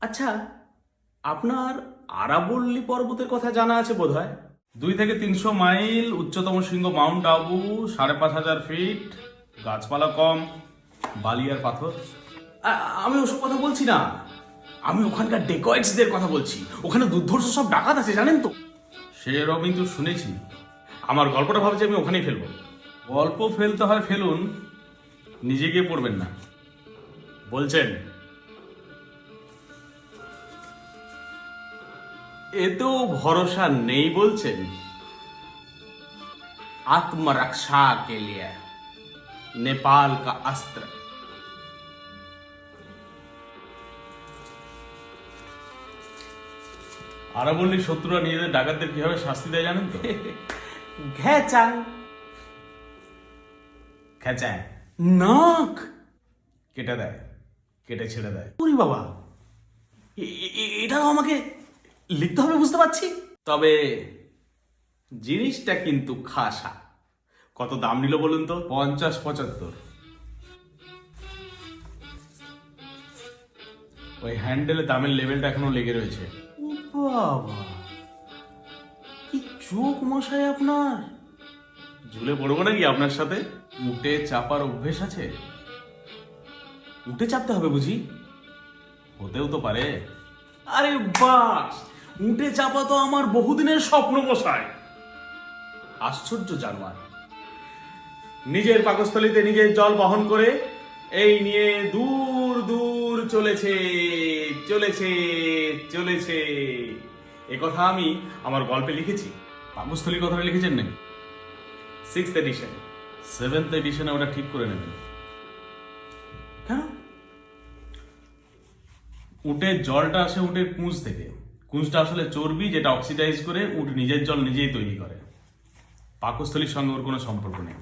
আচ্ছা, আপনার আরাবল্লী পর্বতের কথা জানা আছে বোধহয়। 2 থেকে 300 মাইল উচ্চতম শৃঙ্গ মাউন্ট আবু, 5,500 ফিট, গাছপালা কম, বালি আর পাথর। আমি ওসব কথা বলছি না, আমি ওখানকার ডেকয়েটসদের কথা বলছি। ওখানে দুর্ধর্ষ সব ডাকাত আছে, জানেন তো। সেরকমই তো শুনেছি। আমার গল্পটা ভাবছি আমি ওখানেই ফেলবো। গল্প ফেলতে হয় ফেলুন, নিজে গিয়ে পড়বেন না। বলছেন? এতেও ভরসা নেই বলছেন। आत्मरक्षा के लिए नेपाल का अस्त्र। আরাবল্লীর শত্রুরা নিজেদের ডাকাতদের কিভাবে শাস্তি দেয় জানেন তো? ঘেচাং খেচায়, নাক। কেটে দেয়, কেটে ছেড়ে দেয়। ওরে বাবা, এটাও আমাকে লিখতে হবে, বুঝতে পারছি। তবে জিনিসটা কিন্তু খাসা। কত দাম নিল বলুন তো? 50-75। ওই হ্যান্ডেলে দামের লেভেলটা এখনো লেগে রয়েছে। ও বাবা, কি চোখ মশাই আপনার! ঝুলে পড়বো নাকি আপনার সাথে? উঠে চাপার অভ্যেস আছে? উঠে চাপতে হবে বুঝি? হতেও তো পারে। আরে বাস, উঠে চাপা তো আমার বহুদিনের স্বপ্ন মশাই। আশ্চর্য জানোয়ার, নিজের পাকস্থলীতে নিজের জল বহন করে এই নিয়ে দূর দূর চলেছে চলেছে চলেছে। এ কথা আমি আমার গল্পে লিখেছি। পাকস্থলীর কথাটা লিখেছেন নাকি? 6th addition. 7th এডিশনে ওটা ঠিক করে নেবেন। কেন? উটের জলটা আসে উটের কুঁজ থেকে। কুঁজটা আসলে চর্বি, যেটা অক্সিডাইজ করে উট নিজের জল নিজেই তৈরি করে। পাকস্থলীর সঙ্গে ওর কোনো সম্পর্ক নেই।